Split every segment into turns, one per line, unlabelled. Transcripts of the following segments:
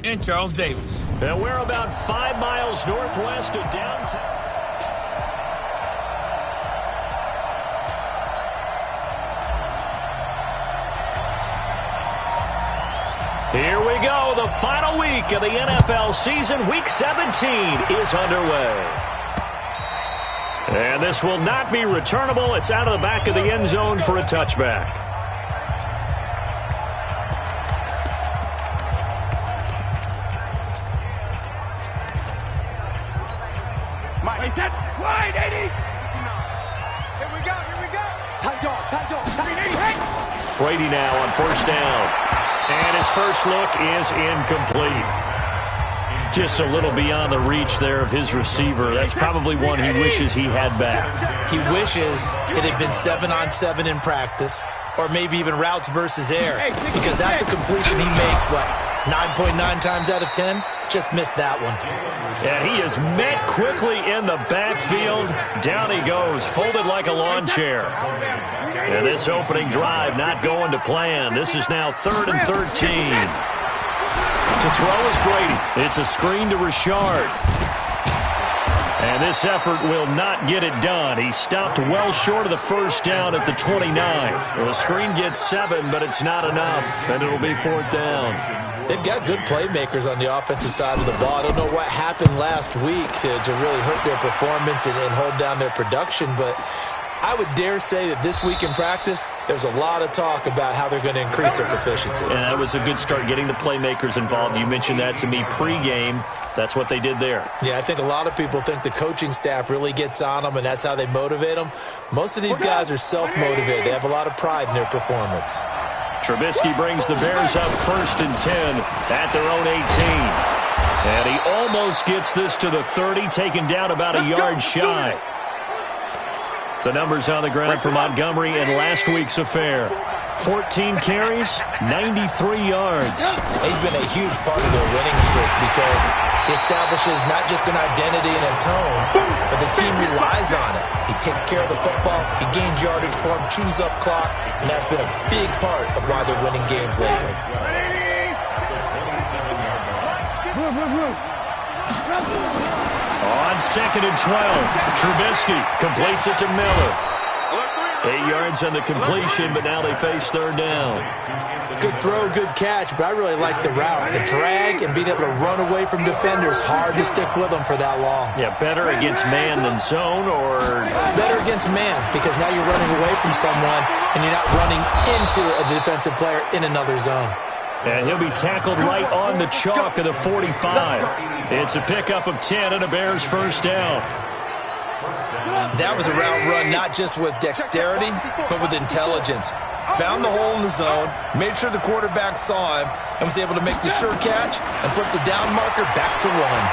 and Charles Davis.
And we're about 5 miles northwest of downtown. Here we go. The final week of the NFL season. Week 17 is underway. And this will not be returnable. It's out of the back of the end zone for a touchback.
Mike, wide, 80. Here we go. Tight dog.
Brady now on first down. And his first look is incomplete. Just a little beyond the reach there of his receiver. That's probably one he wishes he had back.
He wishes it had been 7-on-7 in practice, or maybe even routes versus air, because that's a completion he makes, 9.9 times out of 10? Just missed that one.
And he is met quickly in the backfield. Down he goes, folded like a lawn chair. And this opening drive not going to plan. This is now 3rd and 13. To throw is Brady. It's a screen to Richard. And this effort will not get it done. He stopped well short of the first down at the 29. Well, the screen gets 7, but it's not enough, and it'll be 4th down.
They've got good playmakers on the offensive side of the ball. I don't know what happened last week to really hurt their performance and hold down their production, but I would dare say that this week in practice, there's a lot of talk about how they're going to increase their proficiency.
And that was a good start, getting the playmakers involved. You mentioned that to me pregame. That's what they did there.
Yeah, I think a lot of people think the coaching staff really gets on them, and that's how they motivate them. Most of these guys are self-motivated. They have a lot of pride in their performance.
Trubisky brings the Bears up 1st and 10 at their own 18. And he almost gets this to the 30, taken down about a yard shy. The numbers on the ground for Montgomery in last week's affair. 14 carries, 93 yards.
He's been a huge part of their winning streak because he establishes not just an identity and a tone, but the team relies on it. He takes care of the football, he gains yardage for him, chews up clock, and that's been a big part of why they're winning games lately.
On 2nd and 12, Trubisky completes it to Miller. 8 yards on the completion, but now they face 3rd down.
Good throw, good catch, but I really like the route. The drag and being able to run away from defenders, hard to stick with them for that long.
Yeah, better against man than zone, or?
Better against man, because now you're running away from someone and you're not running into a defensive player in another zone.
And he'll be tackled right on the chalk of the 45. It's a pickup of 10 and a Bears first down.
That was a route run not just with dexterity, but with intelligence. Found the hole in the zone, made sure the quarterback saw him, and was able to make the sure catch and flip the down marker back to run.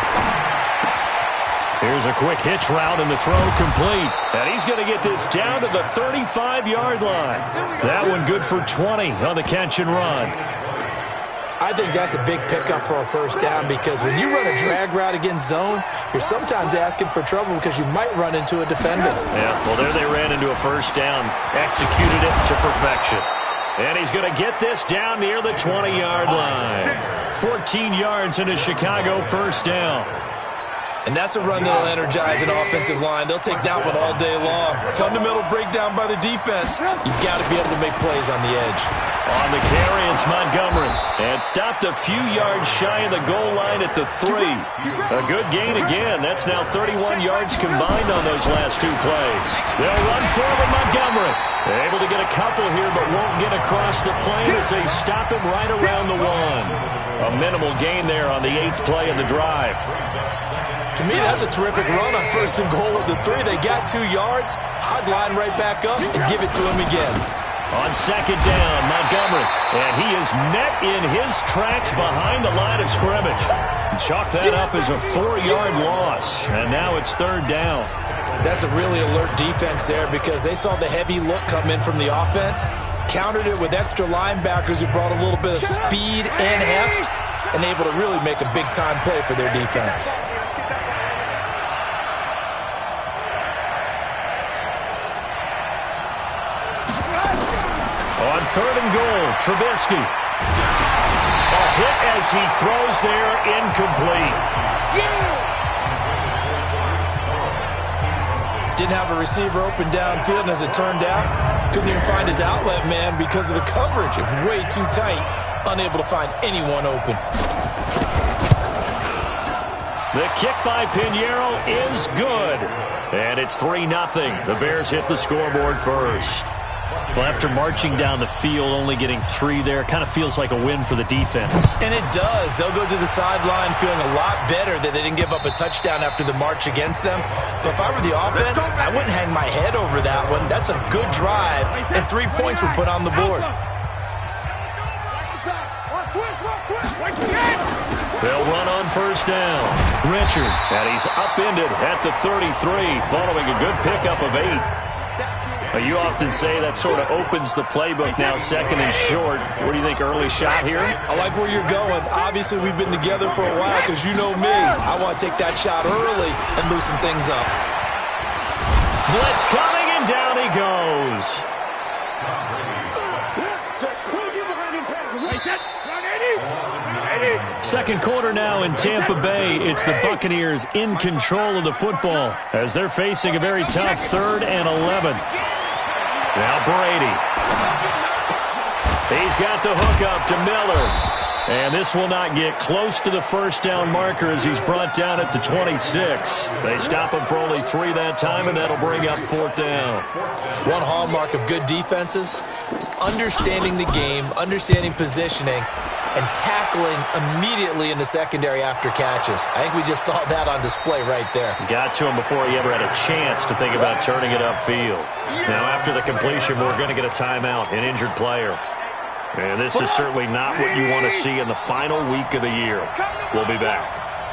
Here's a quick hitch route and the throw complete. And he's going to get this down to the 35-yard line. That one good for 20 on the catch and run.
I think that's a big pickup for a first down because when you run a drag route against zone, you're sometimes asking for trouble because you might run into a defender.
Yeah, well, there they ran into a first down, executed it to perfection. And he's going to get this down near the 20-yard line. 14 yards into Chicago first down.
And that's a run that'll energize an offensive line. They'll take that one all day long. Fundamental breakdown by the defense. You've got to be able to make plays on the edge.
On the carry, it's Montgomery. And stopped a few yards shy of the goal line at the 3. A good gain again. That's now 31 yards combined on those last 2 plays. They'll run forward, Montgomery. Able to get a couple here, but won't get across the plane as they stop him right around the 1. A minimal gain there on the 8th play of the drive.
To me, that's a terrific run on 1st and goal at the 3. They got 2 yards. I'd line right back up and give it to him again.
On 2nd down, Montgomery. And he is met in his tracks behind the line of scrimmage. Chalk that up as a 4-yard loss. And now it's 3rd down.
That's a really alert defense there because they saw the heavy look come in from the offense, countered it with extra linebackers who brought a little bit of speed and heft, and able to really make a big-time play for their defense. On
3rd and goal, Trubisky. hit as he throws there, incomplete.
Didn't have a receiver open downfield, and as it turned out, couldn't even find his outlet man because of the coverage. It was way too tight, unable to find anyone open.
The kick by Pinheiro is good. And it's 3-0. The Bears hit the scoreboard first. Well, after marching down the field, only getting 3 there, kind of feels like a win for the defense.
And it does. They'll go to the sideline feeling a lot better that they didn't give up a touchdown after the march against them. But if I were the offense, I wouldn't hang my head over that one. That's a good drive, and 3 points were put on the board.
They'll run on first down. Richard, and he's upended at the 33, following a good pickup of 8. You often say that sort of opens the playbook now, second and short. What do you think, early shot here?
I like where you're going. Obviously, we've been together for a while because you know me. I want to take that shot early and loosen things up.
Blitz coming, and down he goes. Second quarter now in Tampa Bay. It's the Buccaneers in control of the football as they're facing a very tough 3rd and 11. Now Brady. He's got the hook up to Miller. And this will not get close to the first down marker as he's brought down at the 26. They stop him for only 3 that time, and that'll bring up 4th down.
One hallmark of good defenses is understanding the game, understanding positioning, and tackling immediately in the secondary after catches. I think we just saw that on display right there.
Got to him before he ever had a chance to think about turning it upfield. Now, after the completion, we're going to get a timeout, an injured player. And this is certainly not what you want to see in the final week of the year. We'll be back.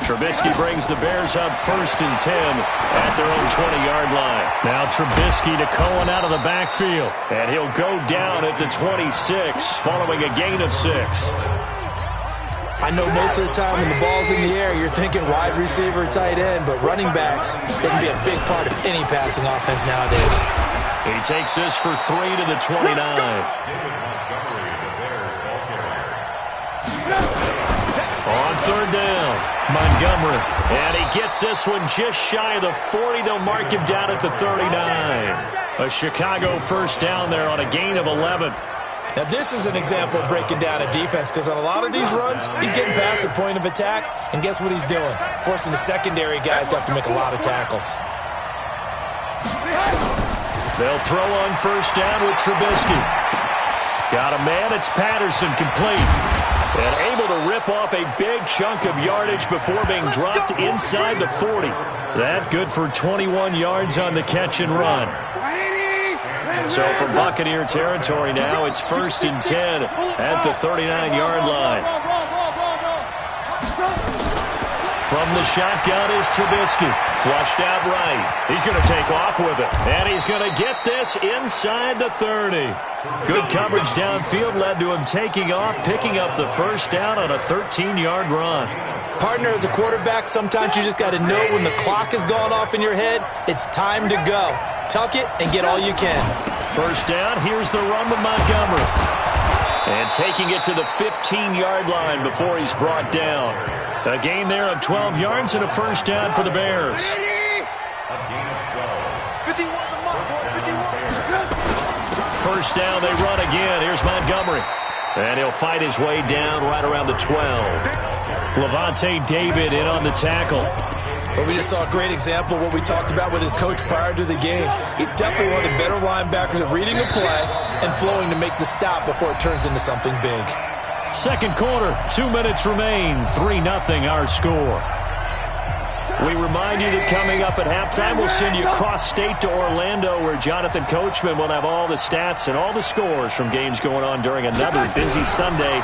Trubisky brings the Bears up 1st and 10 at their own 20-yard line. Now Trubisky to Cohen out of the backfield. And he'll go down at the 26 following a gain of 6.
I know most of the time when the ball's in the air, you're thinking wide receiver, tight end, but running backs, they can be a big part of any passing offense nowadays.
He takes this for 3 to the 29. On 3rd down, Montgomery. And he gets this one just shy of the 40. They'll mark him down at the 39. A Chicago first down there on a gain of 11.
Now, this is an example of breaking down a defense because on a lot of these runs, he's getting past the point of attack, and guess what he's doing? Forcing the secondary guys to have to make a lot of tackles.
They'll throw on first down with Trubisky. Got a man, it's Patterson, complete. And able to rip off a big chunk of yardage before being dropped inside the 40. That good for 21 yards on the catch and run. So from Buccaneer territory now, it's 1st and 10 at the 39-yard line. From the shotgun is Trubisky. Flushed out right. He's going to take off with it. And he's going to get this inside the 30. Good coverage downfield led to him taking off, picking up the first down on a 13-yard run.
Partner, as a quarterback, sometimes you just got to know when the clock has gone off in your head, it's time to go. Tuck it and get all you can.
First down, here's the run with Montgomery. And taking it to the 15-yard line before he's brought down. A gain there of 12 yards and a first down for the Bears. First down, they run again. Here's Montgomery. And he'll fight his way down right around the 12. Levante David in on the tackle.
Well, we just saw a great example of what we talked about with his coach prior to the game. He's definitely one of the better linebackers at reading a play and flowing to make the stop before it turns into something big.
Second quarter, 2 minutes remain, 3-0 our score. We remind you that coming up at halftime, we'll send you cross-state to Orlando, where Jonathan Coachman will have all the stats and all the scores from games going on during another busy Sunday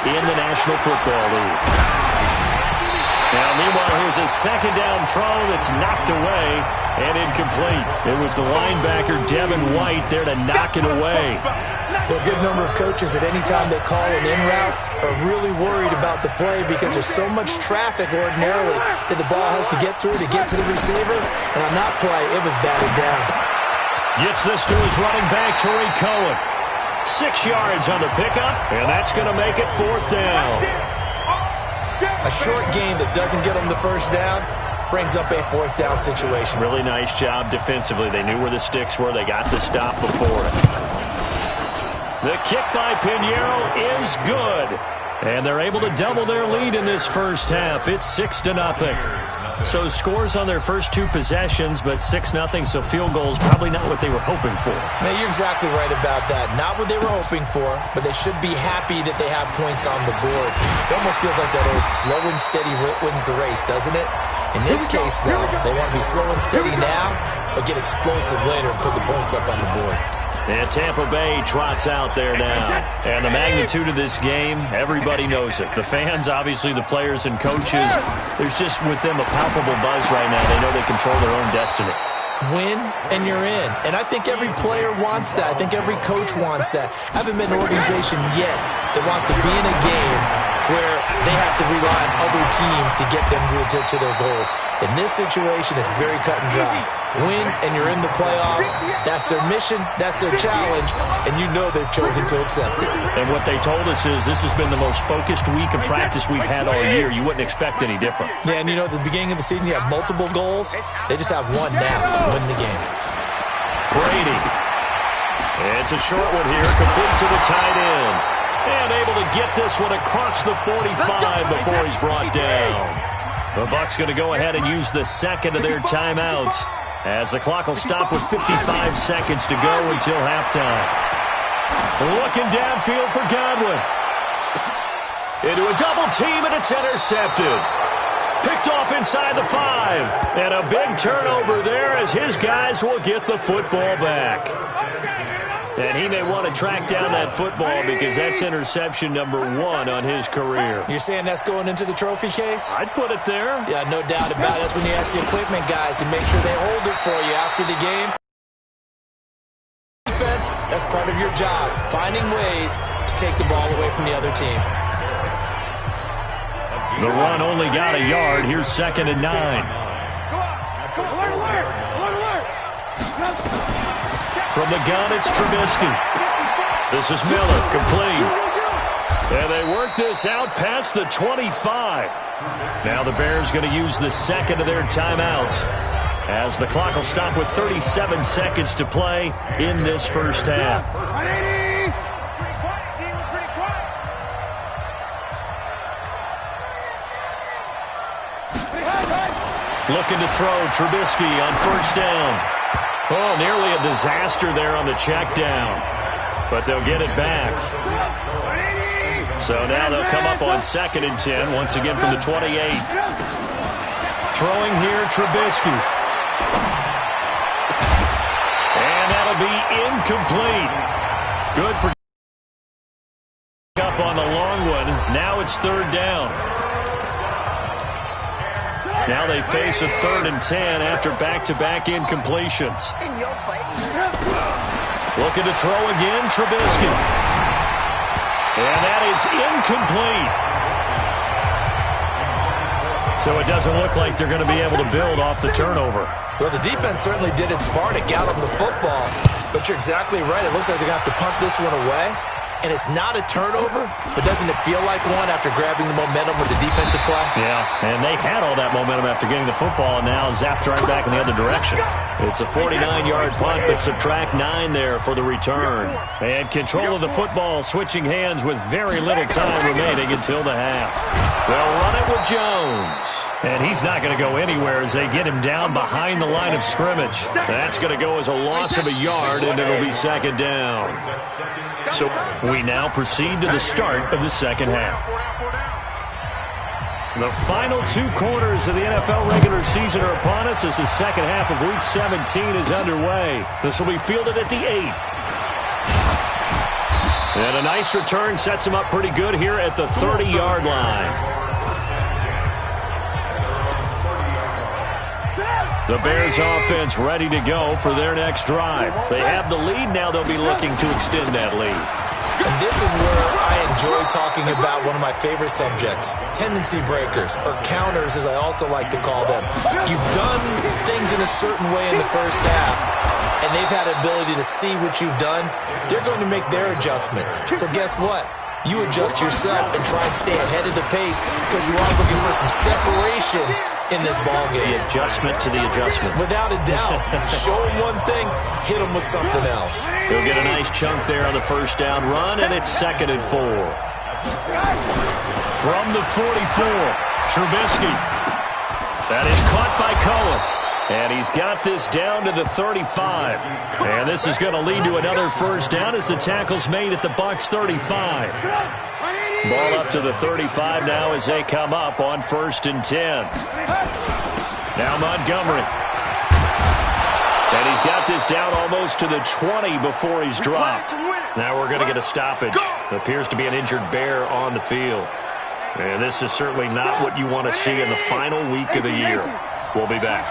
in the National Football League. Now, meanwhile, here's a second down throw that's knocked away and incomplete. It was the linebacker, Devin White, there to knock it away.
There are a good number of coaches that any time they call an in route are really worried about the play because there's so much traffic ordinarily that the ball has to get through to get to the receiver. And on that play, it was batted down.
Gets this to his running back, Tariq Cohen. 6 yards on the pickup, and that's going to make it 4th down.
A short game that doesn't get them the first down brings up a fourth down situation.
Really nice job defensively. They knew where the sticks were. They got the stop before it. The kick by Pinheiro is good. And they're able to double their lead in this first half. It's 6-0. So scores on their first two possessions, but 6-0, so field goals probably not what they were hoping for.
Now, you're exactly right about that. Not what they were hoping for, but they should be happy that they have points on the board. It almost feels like that old slow and steady wins the race, doesn't it? In this case, though, they want to be slow and steady now, but get explosive later and put the points up on the board.
And Tampa Bay trots out there now. And the magnitude of this game, everybody knows it. The fans, obviously the players and coaches, there's just with them a palpable buzz right now. They know they control their own destiny.
Win, and you're in. And I think every player wants that. I think every coach wants that. I haven't met an organization yet that wants to be in a game where they have to rely on other teams to get them to their goals. In this situation, it's very cut and dry. Win, and you're in the playoffs. That's their mission. That's their challenge. And you know they've chosen to accept it.
And what they told us is this has been the most focused week of practice we've had all year. You wouldn't expect any different.
Yeah, and you know, at the beginning of the season, you have multiple goals. They just have one now. Win the game.
Brady. It's a short one here, complete to the tight end. And able to get this one across the 45 before he's brought down. The Bucs going to go ahead and use the second of their timeouts as the clock will stop with 55 seconds to go until halftime. Looking downfield for Godwin. Into a double team, and it's intercepted. Picked off inside the 5. And a big turnover there as his guys will get the football back. And he may want to track down that football because that's interception number 1 on his career.
You're saying that's going into the trophy case?
I'd put it there.
Yeah, no doubt about it. That's when you ask the equipment guys to make sure they hold it for you after the game. Defense, that's part of your job, finding ways to take the ball away from the other team.
The run only got a yard. Here's 2nd and 9. From the gun, it's Trubisky. This is Miller, complete. And they work this out past the 25. Now the Bears going to use the second of their timeouts as the clock will stop with 37 seconds to play in this first half. Looking to throw, Trubisky on first down. Oh, nearly a disaster there on the check down. But they'll get it back. So now they'll come up on 2nd and 10, once again from the 28. Throwing here, Trubisky. And that'll be incomplete. Good for up on the long one. Now it's 3rd down. Now they face a 3rd and 10 after back-to-back incompletions. Looking to throw again, Trubisky. And that is incomplete. So it doesn't look like they're going to be able to build off the turnover.
Well, the defense certainly did its part to get them the football. But you're exactly right. It looks like they're going to have to punt this one away. And it's not a turnover, but doesn't it feel like one after grabbing the momentum with the defensive play?
Yeah, and they had all that momentum after getting the football, and now zapped right back in the other direction. It's a 49-yard punt, but subtract 9 there for the return. And control of the football, switching hands with very little time remaining until the half. They'll run it with Jones. And he's not going to go anywhere as they get him down behind the line of scrimmage. That's going to go as a loss of a yard, and it'll be 2nd down. So we now proceed to the start of the second half. The final 2 quarters of the NFL regular season are upon us as the second half of Week 17 is underway. This will be fielded at the 8. And a nice return sets him up pretty good here at the 30-yard line. The Bears offense ready to go for their next drive. They have the lead. Now they'll be looking to extend that lead.
And this is where I enjoy talking about one of my favorite subjects, tendency breakers, or counters as I also like to call them. You've done things in a certain way in the first half, and they've had the ability to see what you've done. They're going to make their adjustments. So guess what? you adjust yourself and try and stay ahead of the pace because you are looking for some separation in this ball game.
The adjustment to the adjustment.
Without a doubt. Show him one thing, hit him with something else.
He'll get a nice chunk there on the first down run, and it's 2nd and 4. From the 44, Trubisky. That is caught by Cohen. And he's got this down to the 35. And this is going to lead to another first down as the tackle's made at the Bucs 35. Ball up to the 35 now as they come up on 1st and 10. Now Montgomery. And he's got this down almost to the 20 before he's dropped. Now we're going to get a stoppage. It appears to be an injured Bear on the field. And this is certainly not what you want to see in the final week of the year. We'll be back.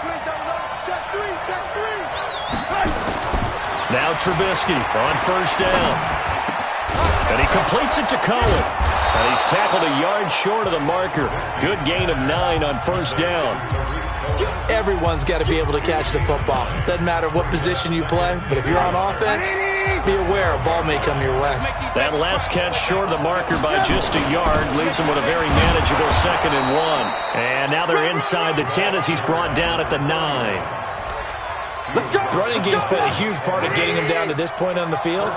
Now Trubisky on 1st down. And he completes it to Cohen. And he's tackled a yard short of the marker. Good gain of 9 on 1st down.
Everyone's got to be able to catch the football. Doesn't matter what position you play, but if you're on offense, be aware a ball may come your way.
That last catch short of the marker by just a yard leaves him with a very manageable 2nd and 1. And now they're inside the 10 as he's brought down at the 9.
The running game's played a huge part of getting him down to this point on the field.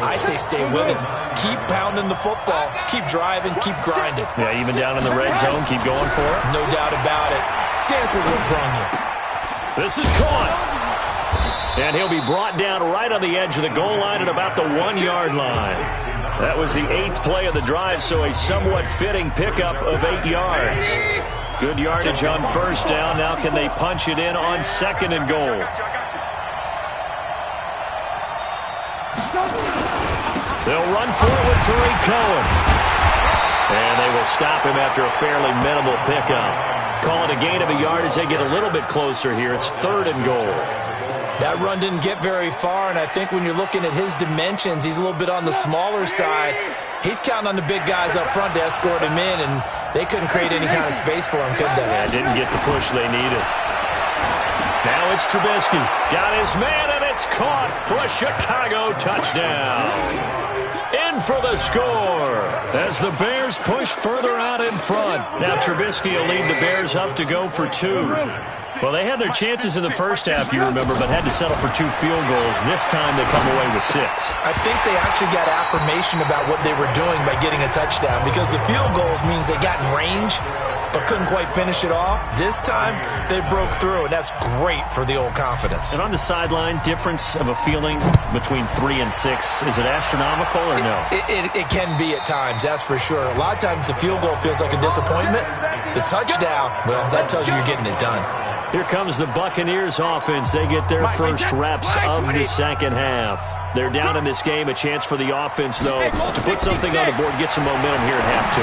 I say stay with him. Keep pounding the football. Keep driving. Keep grinding.
Yeah, even down in the red zone, keep going for it.
No doubt about it. Dance with what brung you.
This is caught. And he'll be brought down right on the edge of the goal line at about the 1-yard line. That was the 8th play of the drive, so a somewhat fitting pickup of 8 yards. Good yardage on 1st down. Now can they punch it in on 2nd and goal? They'll run forward to Tariq Cohen. And they will stop him after a fairly minimal pickup. Call it a gain of a yard as they get a little bit closer here. It's 3rd and goal.
That run didn't get very far, and I think when you're looking at his dimensions, he's a little bit on the smaller side. He's counting on the big guys up front to escort him in, and they couldn't create any kind of space for him, could they?
Yeah, didn't get the push they needed. Now it's Trubisky. Got his man, and it's caught for a Chicago touchdown. In for the score as the Bears push further out in front. Now Trubisky will lead the Bears up to go for 2. Well, they had their chances in the first half, you remember, but had to settle for 2 field goals. This time they come away with 6.
I think they actually got affirmation about what they were doing by getting a touchdown because the field goals means they got in range but couldn't quite finish it off. This time, they broke through, and that's great for the old confidence.
And on the sideline, difference of a feeling between 3 and 6, is it astronomical or no?
It can be at times, that's for sure. A lot of times the field goal feels like a disappointment. The touchdown, well, that tells you you're getting it done.
Here comes the Buccaneers offense. They get their first reps of the second half. They're down in this game. A chance for the offense, though, to put something on the board, get some momentum here at half 2.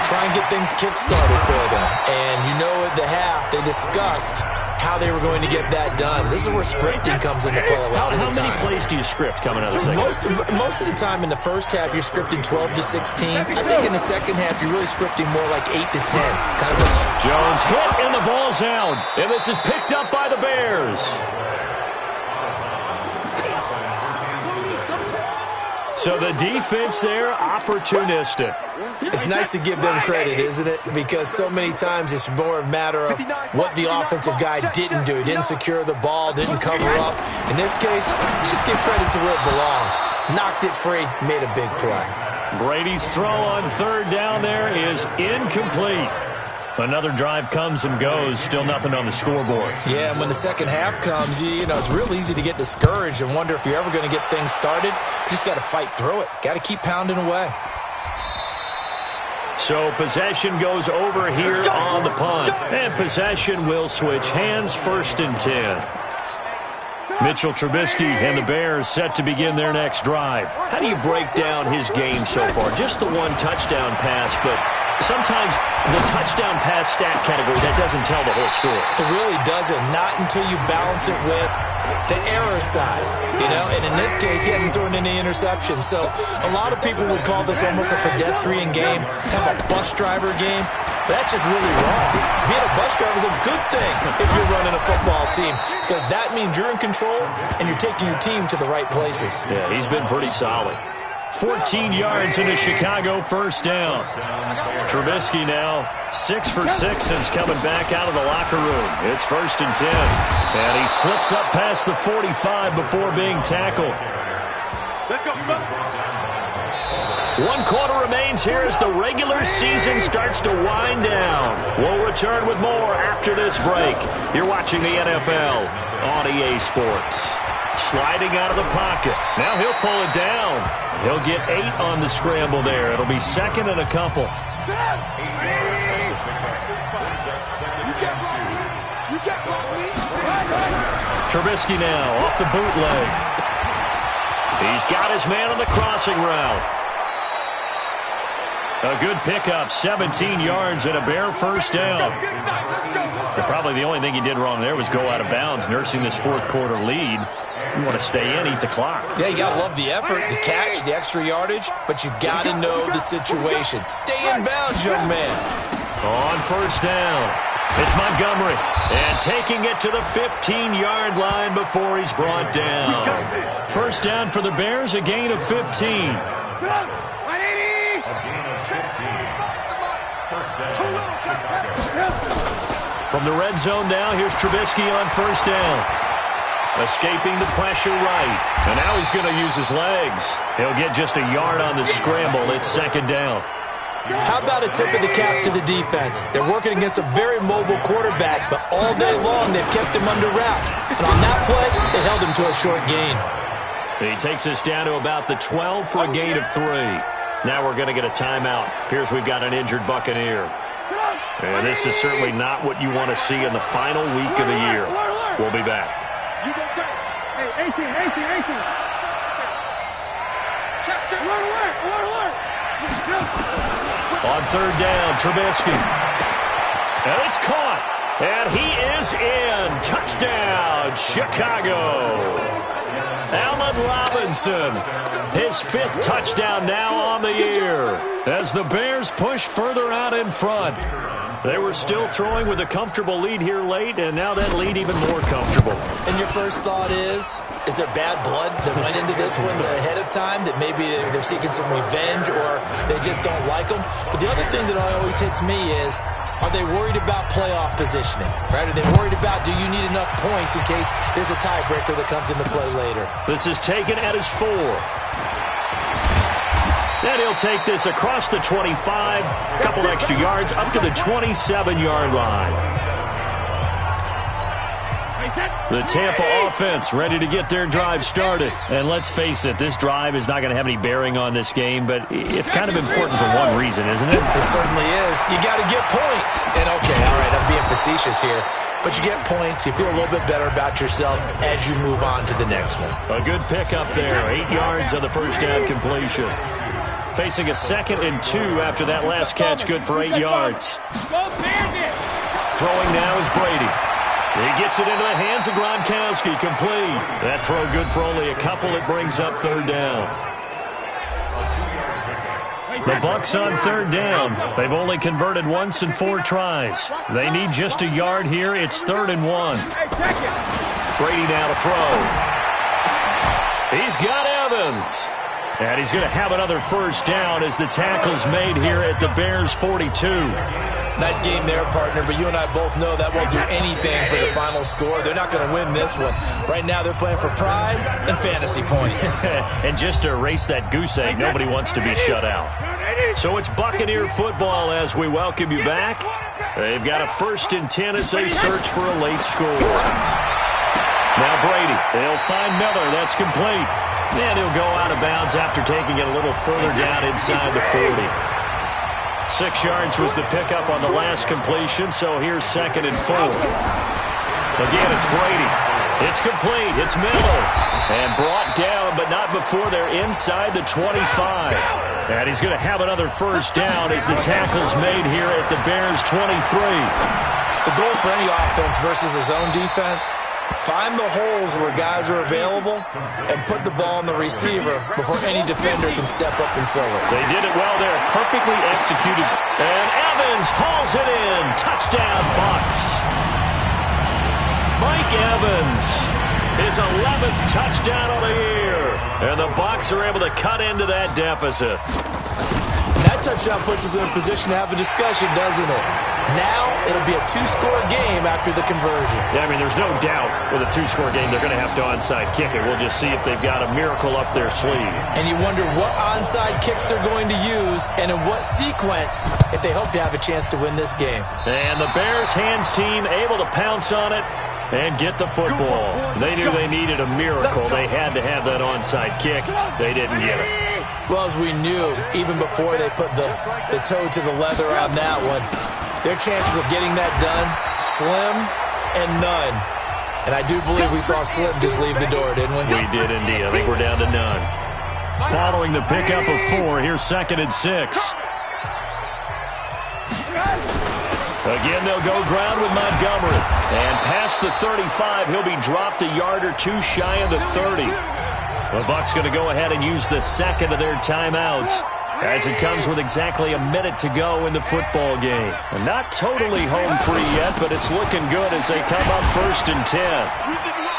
Try and get things kick-started for them. And you know at the half, they discussed how they were going to get that done. This is where scripting comes into play a lot of the time.
How many plays do you script coming out of the second half?
Most of the time in the first half, you're scripting 12 to 16. I think in the second half, you're really scripting more like 8 to 10. Kind of a
Jones hit, and the ball's out. And this is picked up by the Bears. So the defense there, opportunistic.
It's nice to give them credit, isn't it? Because so many times it's more a matter of what the offensive guy didn't do. He didn't secure the ball, didn't cover up. In this case, just give credit to where it belongs. Knocked it free, made a big play.
Brady's throw on 3rd down there is incomplete. Another drive comes and goes, still nothing on the scoreboard.
Yeah, and when the second half comes, you know, it's real easy to get discouraged and wonder if you're ever going to get things started. You just got to fight through it. Got to keep pounding away.
So possession goes over here on the punt. And possession will switch hands, 1st and 10. Mitchell Trubisky and the Bears set to begin their next drive. How do you break down his game so far? Just the 1 touchdown pass, but sometimes the touchdown pass stat category, that doesn't tell the whole story.
It really doesn't. Not until you balance it with the error side, you know, and in this case, he hasn't thrown any interceptions. So a lot of people would call this almost a pedestrian game, kind of a bus driver game. But that's just really wrong. Being a bus driver is a good thing if you're running a football team because that means you're in control and you're taking your team to the right places.
Yeah, he's been pretty solid. 14 yards into Chicago, first down. Trubisky now 6 for 6 since coming back out of the locker room. It's 1st and 10. And he slips up past the 45 before being tackled.
Let's go.
1 quarter remains here as the regular season starts to wind down. We'll return with more after this break. You're watching the NFL on EA Sports. Sliding out of the pocket. Now he'll pull it down. He'll get 8 on the scramble there. It'll be 2nd and a couple.
You can't block me.
Trubisky now off the bootleg. He's got his man on the crossing route. A good pickup, 17 yards and a Bear first down. But probably the only thing he did wrong there was go out of bounds, nursing this 4th quarter lead. You want to stay in, eat the clock.
Yeah, you got to love the effort, the catch, the extra yardage, but you got to know the situation. Stay in bounds, young man.
On first down, it's Montgomery. And taking it to the 15-yard line before he's brought down. First down for the Bears, a gain of 15. From the red zone now, here's Trubisky on first down. Escaping the pressure right. And now he's going to use his legs. He'll get just a yard on the scramble. It's 2nd down.
How about a tip of the cap to the defense? They're working against a very mobile quarterback, but all day long they've kept him under wraps. And on that play, they held him to a short gain.
He takes us down to about the 12 for a gain of 3. Now we're going to get a timeout. Appears we've got an injured Buccaneer. And this is certainly not what you want to see in the final week of the year. We'll be back.
You go take. Hey, 18. Check that. Alert.
On 3rd down, Trubisky. And it's caught. And he is in. Touchdown, Chicago. Allen Robinson. His 5th touchdown now on the year. As the Bears push further out in front. They were still throwing with a comfortable lead here late, and now that lead even more comfortable.
And your first thought is there bad blood that went into this one ahead of time, that maybe they're seeking some revenge or they just don't like them? But the other thing that always hits me is, are they worried about playoff positioning? Right? Are they worried about, do you need enough points in case there's a tiebreaker that comes into play later?
This is taken at his 4. Then he'll take this across the 25, a couple extra yards, up to the 27-yard line. The Tampa offense ready to get their drive started. And let's face it, this drive is not going to have any bearing on this game, but it's kind of important for one reason, isn't it?
It certainly is. You got to get points. And okay, all right, I'm being facetious here. But you get points, you feel a little bit better about yourself as you move on to the next one.
A good pickup there, 8 yards on the first down completion. Facing a 2nd and 2 after that last catch, good for 8 yards. Throwing now is Brady. He gets it into the hands of Gronkowski, complete. That throw good for only a couple. It brings up 3rd down. The Bucs on 3rd down. They've only converted once in 4 tries. They need just a yard here. It's 3rd and 1. Brady now to throw. He's got Evans. And he's going to have another first down as the tackle's made here at the Bears' 42.
Nice game there, partner, but you and I both know that won't do anything for the final score. They're not going to win this one. Right now they're playing for pride and fantasy points.
And just to erase that goose egg, nobody wants to be shut out. So it's Buccaneer football as we welcome you back. They've got a 1st and 10 as they search for a late score. Now Brady, they'll find Miller. That's complete. And he'll go out of bounds after taking it a little further down inside the 40. 6 yards was the pickup on the last completion, so here's 2nd and 4. Again, it's Brady. It's complete. It's Miller. And brought down, but not before they're inside the 25. And he's going to have another first down as the tackle's made here at the Bears' 23.
The goal for any offense versus his own defense, find the holes where guys are available and put the ball on the receiver before any defender can step up and fill it.
They did it well there. Perfectly executed. And Evans hauls it in. Touchdown, Bucs. Mike Evans. his 11th touchdown of the year. And the Bucs are able to cut into that deficit.
That touchdown puts us in a position to have a discussion, doesn't it? Now it'll be a two-score game after the conversion.
Yeah, I mean, there's no doubt with a two-score game they're going to have to onside kick it. We'll just see if they've got a miracle up their sleeve.
And you wonder what onside kicks they're going to use and in what sequence if they hope to have a chance to win this game.
And the Bears hands team able to pounce on it and get the football. They knew they needed a miracle. They had to have that onside kick. They didn't get it.
Well, as we knew, even before they put the toe to the leather on that one, their chances of getting that done, slim and none. And I do believe we saw Slim just leave the door, didn't we?
We did indeed. I think we're down to none. Following the pickup of 4, here's 2nd and 6. Again, they'll go ground with Montgomery. And past the 35, he'll be dropped a yard or two shy of the 30. The Bucs going to go ahead and use the second of their timeouts as it comes with exactly a minute to go in the football game. And not totally home free yet, but it's looking good as they come up 1st and 10.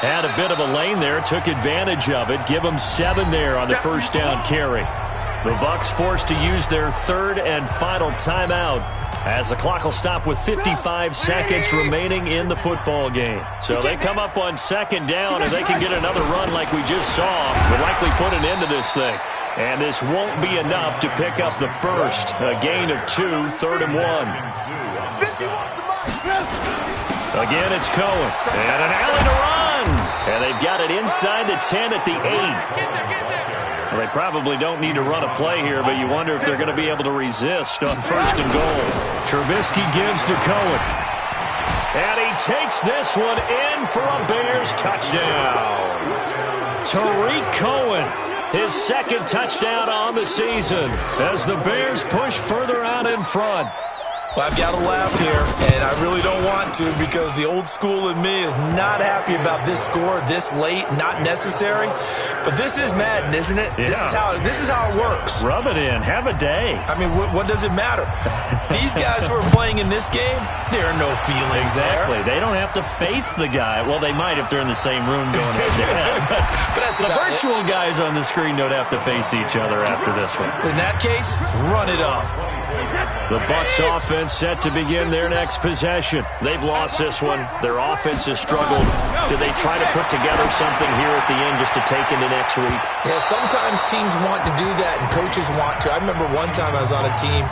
Had a bit of a lane there, took advantage of it. Give them 7 there on the first down carry. The Bucs forced to use their 3rd and final timeout as the clock will stop with 55 seconds remaining in the football game. So they come up on 2nd down, and they can get another run like we just saw. Will likely put an end to this thing. And this won't be enough to pick up the first. A gain of 2, 3rd and 1. Again, it's Cohen. And an alley to run. And they've got it inside the 10 at the 8. Well, they probably don't need to run a play here, but you wonder if they're going to be able to resist on 1st and goal. Trubisky gives to Cohen. And he takes this one in for a Bears touchdown. Tariq Cohen, his 2nd touchdown on the season as the Bears push further out in front.
Well, I've got to laugh here, and I really don't want to because the old school in me is not happy about this score this late, not necessary. But this is Madden, isn't it?
Yeah.
This is how it works.
Rub it in. Have a day.
I mean, what does it matter? These guys who are playing in this game, there are no feelings
exactly.
there.
They don't have to face the guy. Well, they might if they're in the same room going head-to-head.
But that's
the virtual guys on the screen don't have to face each other after this one.
In that case, run it up.
The Bucs offense set to begin their next possession. They've lost this one. Their offense has struggled. Do they try to put together something here at the end just to take into next week?
Yeah, sometimes teams want to do that and coaches want to. I remember one time I was on a team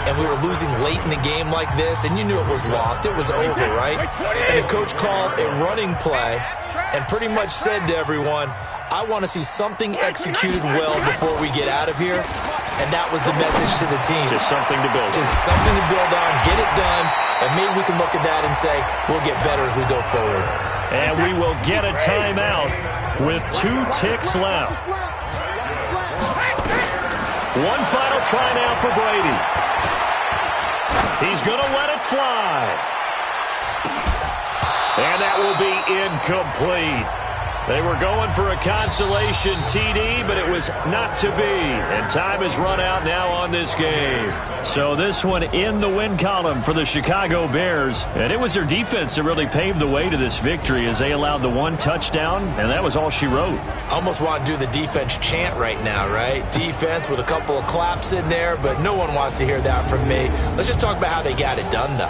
and we were losing late in the game like this, and you knew it was lost. It was over, right? And the coach called a running play and pretty much said to everyone, I want to see something executed well before we get out of here. And that was the message to the team.
Just something to build on.
Just something to build on, get it done, and maybe we can look at that and say, we'll get better as we go forward.
And we will get a timeout with 2 ticks left. One final try now for Brady. He's going to let it fly. And that will be incomplete. They were going for a consolation TD, but it was not to be. And time has run out now on this game. So this one in the win column for the Chicago Bears. And it was their defense that really paved the way to this victory as they allowed the 1 touchdown, and that was all she wrote.
Almost want to do the defense chant right now, right? Defense with a couple of claps in there, but no one wants to hear that from me. Let's just talk about how they got it done, though.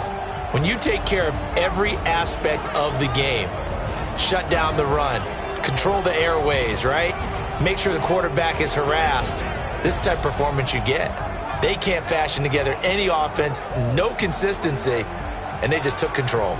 When you take care of every aspect of the game, shut down the run, control the airways, right? Make sure the quarterback is harassed. This type of performance you get. They can't fashion together any offense, no consistency, and they just took control.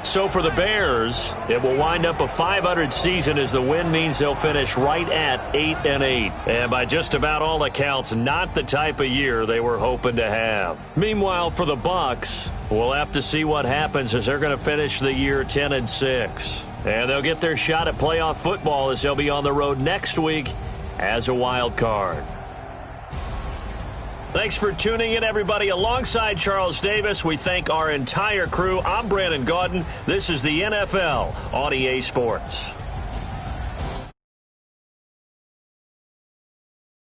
So for the Bears, it will wind up a .500 season as the win means they'll finish right at 8-8. And by just about all accounts, not the type of year they were hoping to have. Meanwhile, for the Bucs, we'll have to see what happens as they're going to finish the year 10-6. And they'll get their shot at playoff football as they'll be on the road next week as a wild card. Thanks for tuning in, everybody. Alongside Charles Davis, we thank our entire crew. I'm Brandon Gaudin. This is the NFL on EA Sports.